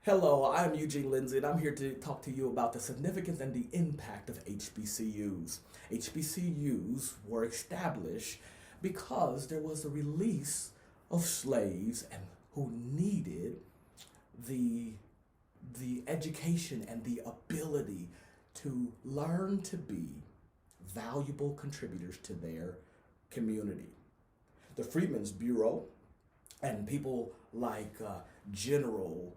Hello, I'm Eugene Lindsey, and I'm here to talk to you about the significance and the impact of HBCUs. HBCUs were established because there was a release of slaves and who needed the the education and the ability to learn to be valuable contributors to their community. The Freedmen's Bureau and people like General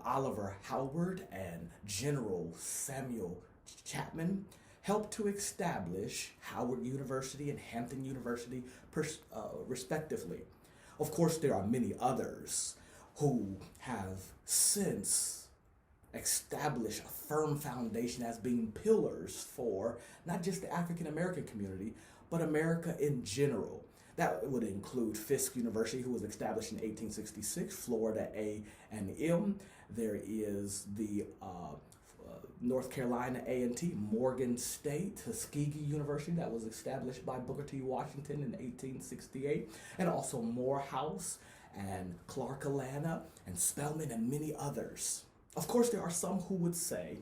Oliver Howard and General Samuel Chapman helped to establish Howard University and Hampton University, respectively. Of course, there are many others who have since established a firm foundation as being pillars for not just the African American community, but America in general. That would include Fisk University, who was established in 1866, Florida A&M. There is the North Carolina A&T, Morgan State, Tuskegee University, that was established by Booker T. Washington in 1868, and also Morehouse and Clark-Atlanta and Spelman and many others. Of course, there are some who would say,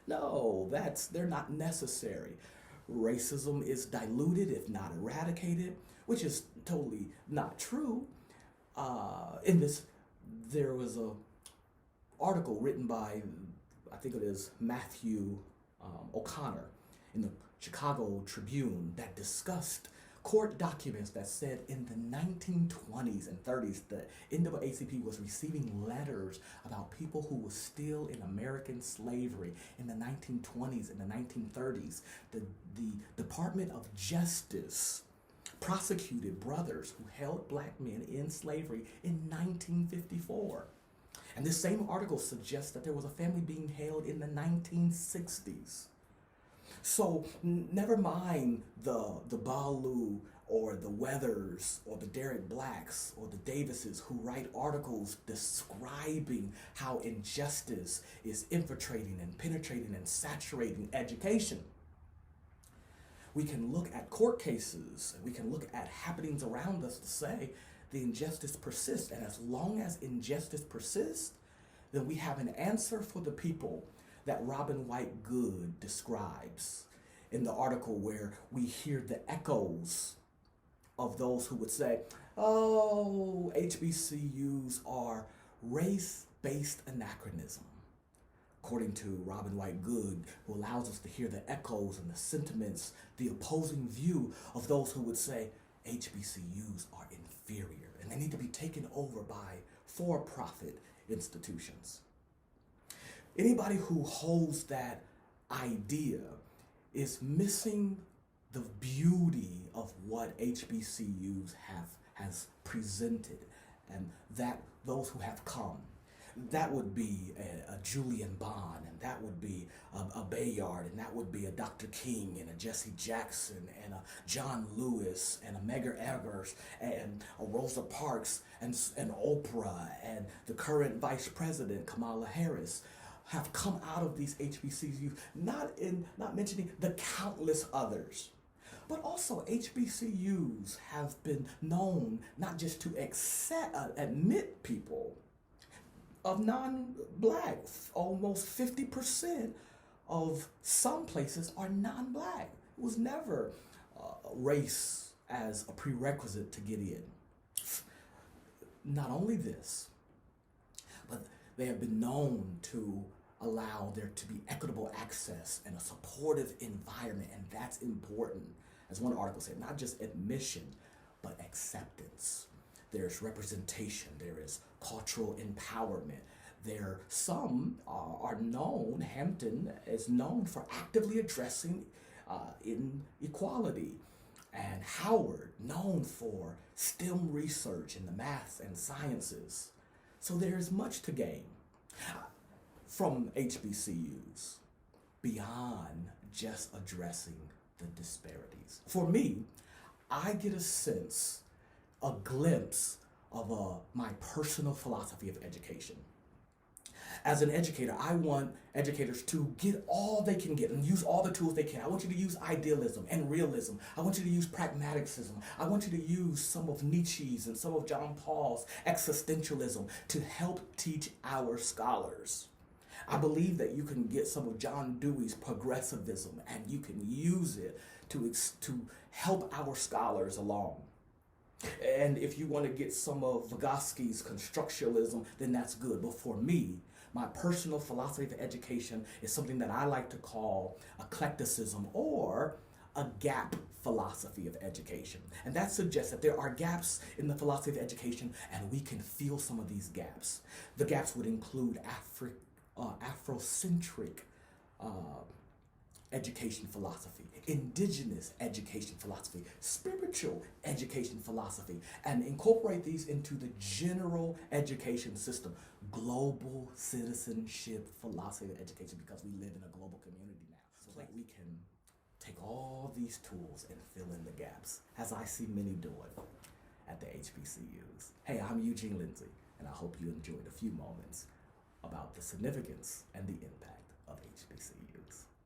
no, they're not necessary. Racism is diluted, if not eradicated, which is totally not true. In this, there was a article written by, I think it is Matthew O'Connor in the Chicago Tribune that discussed court documents that said in the 1920s and 30s the NAACP was receiving letters about people who were still in American slavery in the 1920s and the 1930s. The Department of Justice prosecuted brothers who held black men in slavery in 1954. And this same article suggests that there was a family being held in the 1960s. So never mind the Balu or the Weathers or the Derek Blacks or the Davises who write articles describing how injustice is infiltrating and penetrating and saturating education. We can look at court cases, and we can look at happenings around us to say the injustice persists. And as long as injustice persists, then we have an answer for the people that Robin White Good describes in the article, where we hear the echoes of those who would say, oh, HBCUs are race-based anachronism. According to Robin White Good, who allows us to hear the echoes and the sentiments, the opposing view of those who would say HBCUs are inferior and they need to be taken over by for-profit institutions. Anybody who holds that idea is missing the beauty of what HBCUs has presented, and that those who have come. That would be a Julian Bond, and that would be a Bayard, and that would be a Dr. King, and a Jesse Jackson, and a John Lewis, and a Medgar Evers, and a Rosa Parks, and Oprah, and the current Vice President Kamala Harris have come out of these HBCUs, not mentioning the countless others. But also HBCUs have been known not just to admit people of non-black. Almost 50% of some places are non-black. It was never race as a prerequisite to get in. Not only this, but they have been known to allow there to be equitable access and a supportive environment, and that's important. As one article said, not just admission, but acceptance. There's representation, there is cultural empowerment. Some are known, Hampton is known for actively addressing inequality, and Howard known for STEM research in the maths and sciences. So there is much to gain from HBCUs beyond just addressing the disparities. For me, I get a sense, a glimpse of my personal philosophy of education. As an educator, I want educators to get all they can get and use all the tools they can. I want you to use idealism and realism. I want you to use pragmaticism. I want you to use some of Nietzsche's and some of John Paul's existentialism to help teach our scholars. I believe that you can get some of John Dewey's progressivism and you can use it to help our scholars along. And if you want to get some of Vygotsky's constructionalism, then that's good. But for me, my personal philosophy of education is something that I like to call eclecticism or a gap philosophy of education. And that suggests that there are gaps in the philosophy of education and we can fill some of these gaps. The gaps would include Afrocentric education philosophy, indigenous education philosophy, spiritual education philosophy, and incorporate these into the general education system, global citizenship philosophy of education, because we live in a global community now. So that we can take all these tools and fill in the gaps, as I see many doing at the HBCUs. Hey, I'm Eugene Lindsey, and I hope you enjoyed a few moments about the significance and the impact